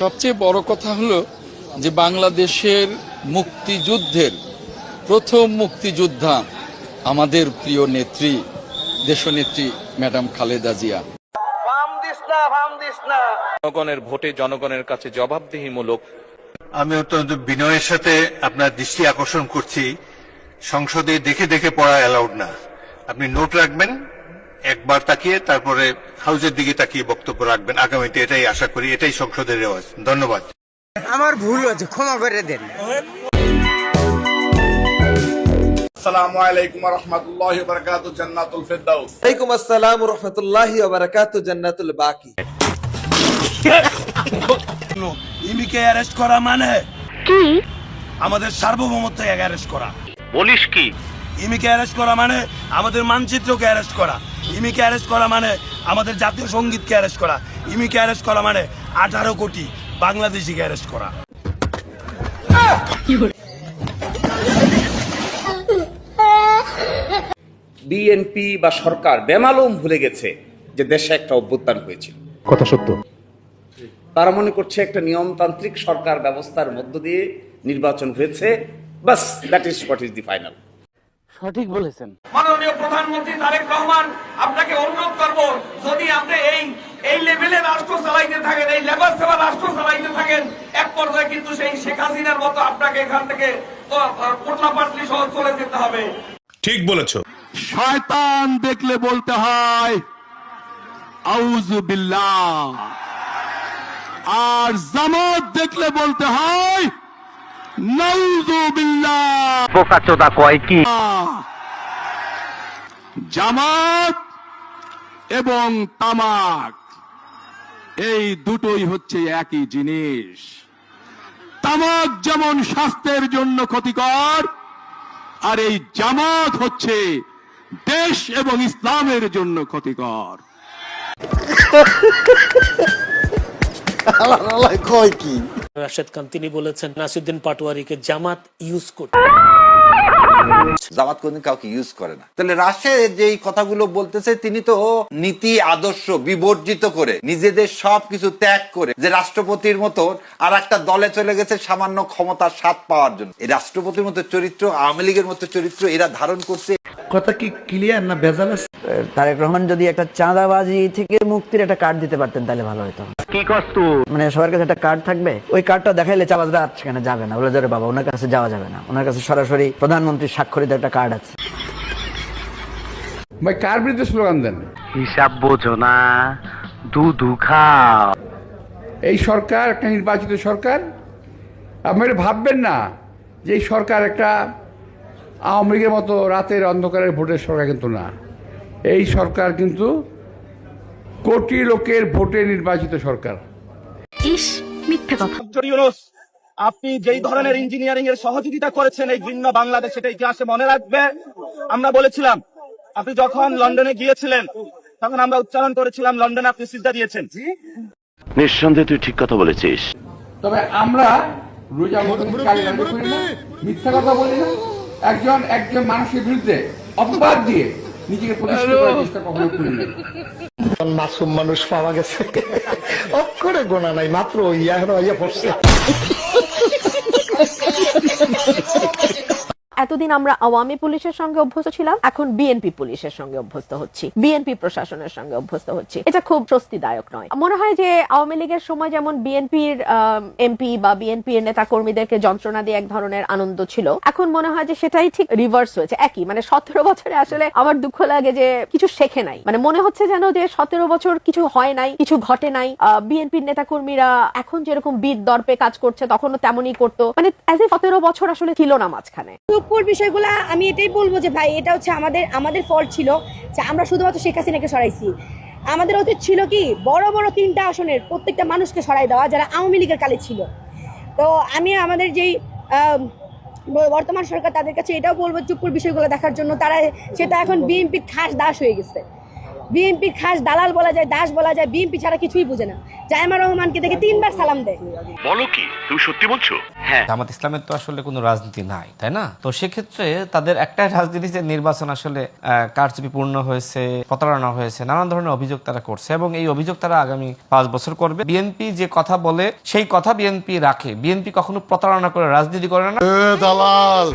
সবচেয়ে বড় কথা হলো যে বাংলাদেশের মুক্তিযুদ্ধের প্রথম মুক্তিযোদ্ধা আমাদের প্রিয় নেত্রী, দেশনেত্রী ম্যাডাম খালেদা জিয়া। জনগণের ভোটে জনগণের কাছে জবাবদিহিমূলক। আমি অত্যন্ত বিনয়ের সাথে আপনার দৃষ্টি আকর্ষণ করছি, সংসদে দেখে দেখে পড়া অ্যালাউড না। আপনি নোট রাখবেন, একবার তাকিয়ে তারপরে হাউসের দিকে তাকিয়ে বক্তব্য রাখবেন আগামীতে, এটাই আশা করি, এটাই সংসদের রেওয়াজ। ধন্যবাদ। আমার ভুল হয়েছে, ক্ষমা করে দেন। আসসালামু আলাইকুম ওয়া রাহমাতুল্লাহি ওয়া বারাকাতুহু, জান্নাতুল ফিরদাউস। ওয়ালাইকুম আসসালাম ওয়া রাহমাতুল্লাহি ওয়া বারাকাতুহু, জান্নাতুল বাকি। ইমিকে অ্যারেস্ট করা মানে কি? আমাদের সার্বভৌমত্বকে অ্যারেস্ট করা। বলিস কি? ইমিকে অ্যারেস্ট করা মানে আমাদের মানচিত্রকে অ্যারেস্ট করা। ইমিকে অ্যারেস্ট করা মানে আমাদের জাতীয় সঙ্গীতকে অ্যারেস্ট করা। ইমিকে অ্যারেস্ট করা মানে 18 কোটি বাংলাদেশিকে অ্যারেস্ট করা। বিএনপি বা সরকার বেমালুম ভুলে গেছে যে দেশে একটা অভ্যুত্থান হয়েছিল। কথা সত্য। তারা মনে করছে একটা নিয়মতান্ত্রিক সরকার ব্যবস্থার মধ্য দিয়ে নির্বাচন হয়েছে, বাস that is what is the final. সঠিক বলেছেন। মাননীয় প্রধানমন্ত্রী তারেক রহমান, আপনাকে অনুরোধ করব, যদি আপনি এই লেভেলে রাষ্ট্র চালাইতে থাকেন, এই লেবার সেবা রাষ্ট্র চালাইতে থাকেন, এক পর্যায়ে কিন্তু সেই শেখ হাসিনার মতো আপনাকে এখান থেকে পোটলা পাটলি সহ চলে যেতে হবে। ঠিক বলেছো। শয়তান দেখলে বলতে হয় আউযু বিল্লাহ, আর জামাত দেখলে বলতে হয় নাউযু বিল্লাহ। বোকাচোদা কয় কি? জামাত এবং তামাক এই দুটোই হচ্ছে একই জিনিস। তামাক যেমন স্বাস্থ্যের জন্য ক্ষতিকর, আর এই জামাত হচ্ছে দেশ এবং ইসলামের জন্য ক্ষতিকর। কয় কি? রাশেদ খান তিনি বলেছেন নাসিরউদ্দিন পাটোয়ারিকে জামাত ইউজ করতে। জামাত কোনদিন কাউকে ইউজ করে না। তাহলে রাশেদ যে কথাগুলো বলতেছে, তিনি তো নীতি আদর্শ বিবর্জিত করে, নিজেদের সবকিছু ত্যাগ করে, যে রাষ্ট্রপতির মতো আর একটা দলে চলে গেছে সামান্য ক্ষমতার স্বাদ পাওয়ার জন্য। এই রাষ্ট্রপতির মতো চরিত্র, আওয়ামী লীগের মতো চরিত্র এরা ধারণ করছে। কথা কি ক্লিয়ার না ভেজাল আছে? তারেক রহমান যদি একটা চাঁদাবাজি থেকে মুক্তির একটা কার্ড দিতে পারতেন তাহলে ভালো হতো। কি কষ্ট? মানে সবার কাছে একটা কার্ড থাকবে, ওই কার্ডটা দেখাইলে চাঁদাবাজরা সেখানে যাবে না, বলে যাবে বাবা ওনার কাছে যাওয়া যাবে না, ওনার কাছে সরাসরি প্রধানমন্ত্রীর স্বাক্ষরিত একটা কার্ড আছে। ভাই কার বিরুদ্ধে স্লোগান দেন? হিসাব বোঝো না, দুধু খাও। এই সরকার একটা নির্বাচিত সরকার। আপনি ভাববেন না যে এই সরকার একটা আওয়ামী লীগের মতো রাতের অন্ধকারের ভোটের সরকার, কিন্তু না। এই সরকার কিন্তু কোটি লোকের ভোটে নির্বাচিত সরকার। ইস, মিথ্যা কথা। ইউনূস, আপনি যেই ধরনের ইঞ্জিনিয়ারিং এর সহযোগিতা করেছেন এই ভিন্ন বাংলাদেশ, এটা ইতিহাসে মনে রাখবে। আমরা বলেছিলাম, আপনি যখন লন্ডনে গিয়েছিলেন তখন আমরা উচ্চারণ করেছিলাম লন্ডনে আপনি সিজদা দিয়েছেন। নিঃসন্দেহে তুই ঠিক কথা বলেছিস। তবে আমরা রোজা মিথ্যা কথা বলি না। একজন মানুষের বিরুদ্ধে অপবাদ দিয়ে নিজেকে প্রতিষ্ঠিত করার চেষ্টা কখনো করি না। মাসুম মানুষ পাওয়া গেছে, অক্ষরে গোনা নাই, মাত্র ইয়া পড়ছে। এতদিন আমরা আওয়ামী পুলিশের সঙ্গে অভ্যস্ত ছিলাম, এখন বিএনপি পুলিশের সঙ্গে অভ্যস্ত হচ্ছি, বিএনপি প্রশাসনের সঙ্গে অভ্যস্ত হচ্ছি। এটা খুব স্বস্তিদায়ক নয়। মনে হয় যে আওয়ামী লীগের সময় যেমন বিএনপির এমপি বা বিএনপির নেতা কর্মীদেরকে যন্ত্রণা দিয়ে এক ধরনের আনন্দ ছিল, এখন মনে হয় যে সেটাই ঠিক রিভার্স হয়েছে। একই মানে 17 বছরে আসলে আমার দুঃখ লাগে যে কিছু শেখে নাই। মানে মনে হচ্ছে যেন যে 17 বছর কিছু হয় নাই, কিছু ঘটে নাই। বিএনপির নেতা কর্মীরা এখন যেরকম বীর দর্পে কাজ করছে তখনও তেমনই করতো, মানে অ্যাজ এ 17 বছর আসলে ছিল না মাঝখানে। বিষয়গুলো আমি এটাই বলবো যে ভাই, এটা হচ্ছে আমাদের ফল্ট ছিল যে আমরা শুধুমাত্র শেখ হাসিনাকে সরাইছি। আমাদের উচিত ছিল কি বড় বড় 3টা আসনের প্রত্যেকটা মানুষকে সরাই দেওয়া যারা আওয়ামী লীগের কালে ছিল। তো আমি আমাদের যেই বর্তমান সরকার তাদের কাছে এটাও বলবো চুপুর বিষয়গুলো দেখার জন্য। তারা সেটা এখন বিএনপির খাস দাস হয়ে গেছে। বিএনপি খাস দালাল বলা যায়, দাস বলা যায়, বিএনপি ছাড়া কিছুই বুঝে না। জায়েমা রহমানকে দেখে 3 বার সালাম দেয়। বলো কি, তুমি সত্যি বলছো? হ্যাঁ। জামাত ইসলামের তো আসলে কোনো রাজনীতি নাই, তাই না? তো সেক্ষেত্রে তাদের একটাই রাজনীতি, যে নির্বাচন আসলে কারচুপিপূর্ণ হয়েছে, প্রতারণা হয়েছে, নানান ধরনের অভিযোগ তারা করছে এবং এই অভিযোগ তারা আগামী 5 বছর করবে। বিএনপি যে কথা বলে সেই কথা বিএনপি রাখে। বিএনপি কখনো প্রতারণা করে রাজনীতি করে না। দালাল